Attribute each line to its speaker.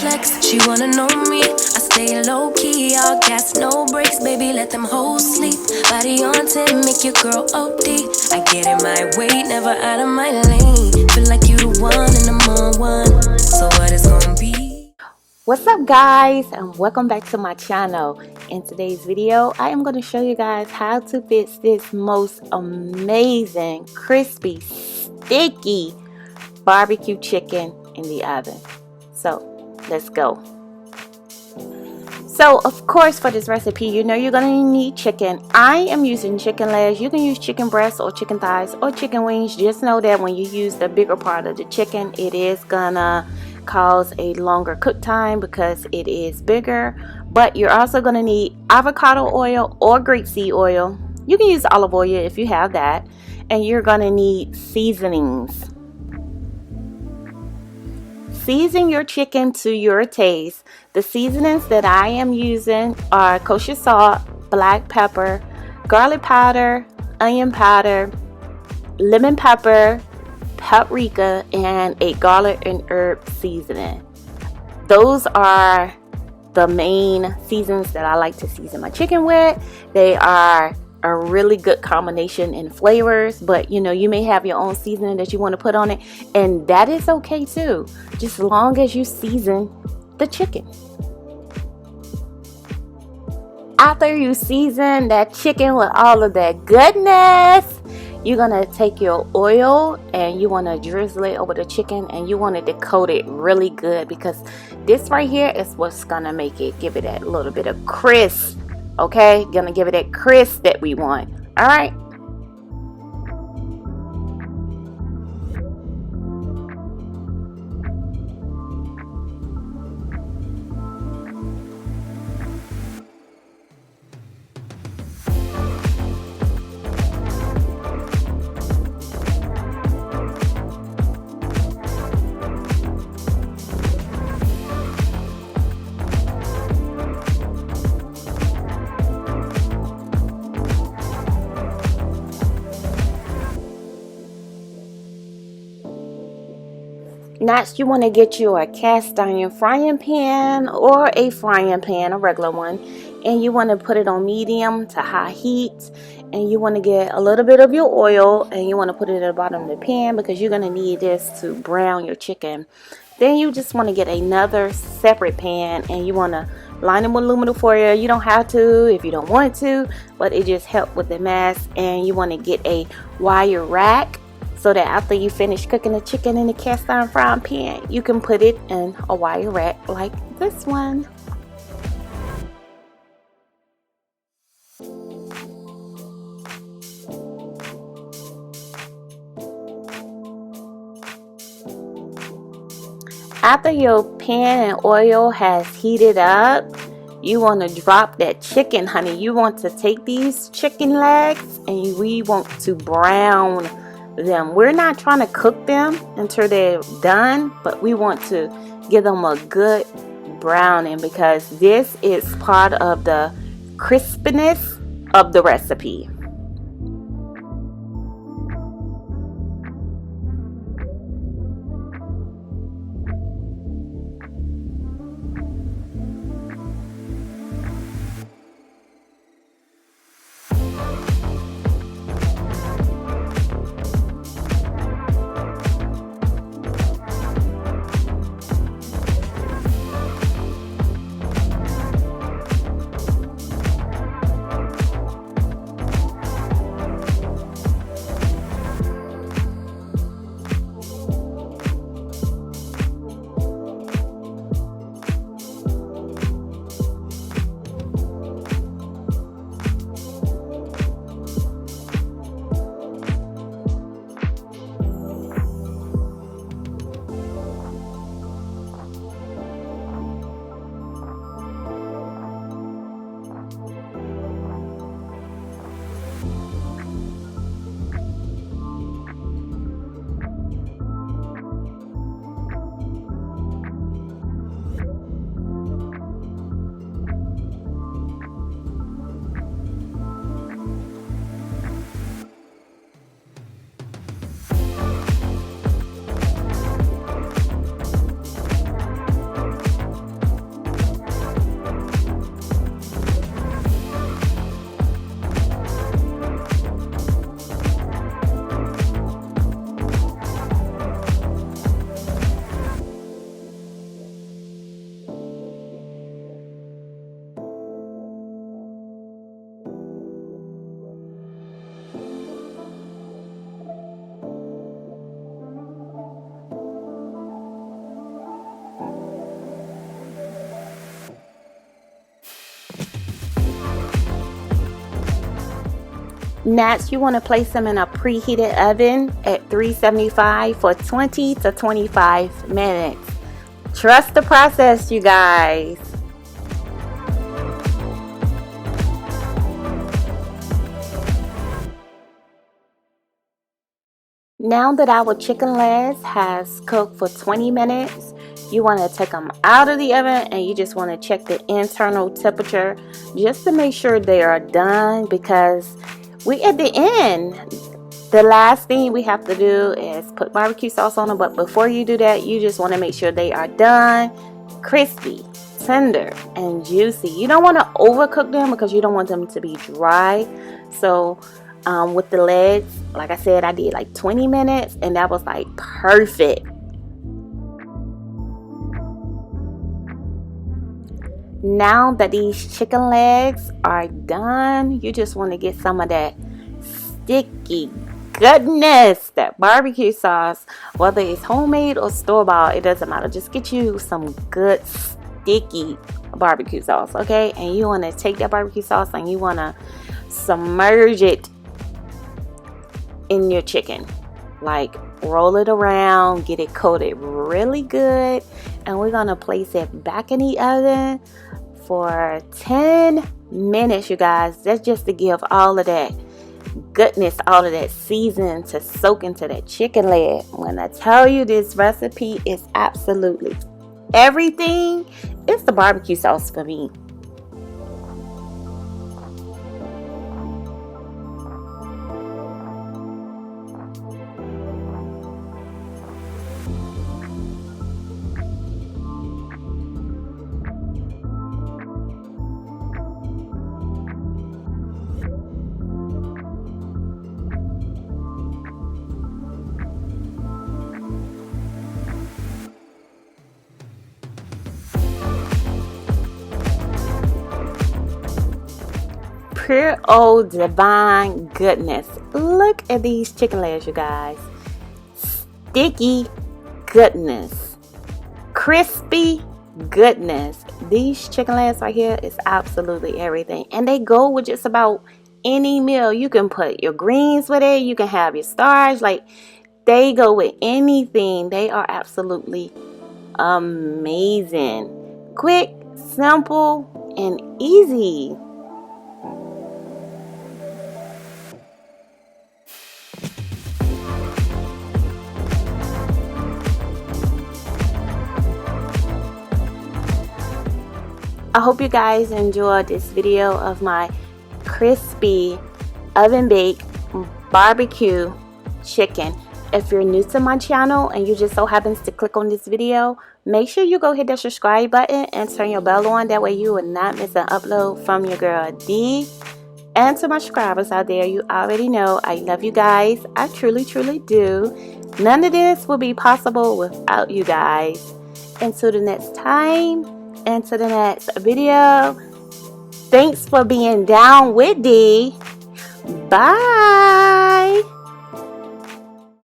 Speaker 1: flex, she wanna know me. I stay low key, all gas, no brakes, baby, let them hoes sleep. Body on 10, make your girl OD. I get in my way, never out of my lane. Feel like you the one and I'm on one. So what it's gonna be?
Speaker 2: What's up, guys, and welcome back to my channel. In today's video, I am going to show you guys how to fix this most amazing, crispy, sticky barbecue chicken in the oven. So let's go. So of course, for this recipe, you know you're going to need chicken. I am using chicken legs. You can use chicken breasts or chicken thighs or chicken wings. Just know that when you use the bigger part of the chicken, it is gonna cause a longer cook time because it is bigger. But you're also going to need avocado oil or grapeseed oil. You can use olive oil if you have that. And you're going to need seasonings. Season your chicken to your taste. The seasonings that I am using are kosher salt, black pepper, garlic powder, onion powder, lemon pepper, paprika, and a garlic and herb seasoning. Those are the main seasons that I like to season my chicken with. They are a really good combination in flavors, but you know, you may have your own seasoning that you want to put on it, and that is okay too, just as long as you season the chicken. After you season that chicken with all of that goodness, you're gonna take your oil and you want to drizzle it over the chicken, and you want to coat it really good, because this right here is what's gonna make it, give it that little bit of crisp. Okay, gonna give it that crisp that we want. All right. Next, you want to get you a cast iron frying pan or a frying pan, a regular one, and you want to put it on medium to high heat, and you want to get a little bit of your oil and you want to put it at the bottom of the pan because you're going to need this to brown your chicken. Then you just want to get another separate pan and you want to line it with aluminum foil. You don't have to if you don't want to, but it just helps with the mass. And you want to get a wire rack, so that after you finish cooking the chicken in the cast iron frying pan, you can put it in a wire rack like this one. After your pan and oil has heated up, you want to drop that chicken, honey. You want to take these chicken legs and we want to brown them. We're not trying to cook them until they're done, but we want to give them a good browning because this is part of the crispiness of the recipe. Next, you want to place them in a preheated oven at 375 for 20 to 25 minutes. Trust the process, you guys. Now that our chicken legs has cooked for 20 minutes, you want to take them out of the oven and you just want to check the internal temperature just to make sure they are done, because we at the end. The last thing we have to do is put barbecue sauce on them, but before you do that, you just want to make sure they are done, crispy, tender, and juicy. You don't want to overcook them because you don't want them to be dry. So with the legs, like I said, I did like 20 minutes and that was like perfect. Now that these chicken legs are done, you just want to get some of that sticky goodness, that barbecue sauce, whether it's homemade or store-bought, it doesn't matter. Just get you some good sticky barbecue sauce, okay? And you want to take that barbecue sauce and you want to submerge it in your chicken, like roll it around, get it coated really good, and we're gonna place it back in the oven for 10 minutes, you guys. That's just to give all of that goodness, all of that season to soak into that chicken leg. When I tell you this recipe is absolutely everything, it's the barbecue sauce for me. Pure old divine goodness. Look at these chicken legs, you guys. Sticky goodness, crispy goodness. These chicken legs right here is absolutely everything, and they go with just about any meal. You can put your greens with it, you can have your starch, like they go with anything. They are absolutely amazing, quick, simple, and easy. I hope you guys enjoyed this video of my crispy oven baked barbecue chicken. If you're new to my channel and you just so happens to click on this video, make sure you go hit that subscribe button and turn your bell on. That way you will not miss an upload from your girl D. And to my subscribers out there, you already know I love you guys. I truly, truly do. None of this will be possible without you guys. Until the next time, and to the next video. Thanks for being down with D. Bye.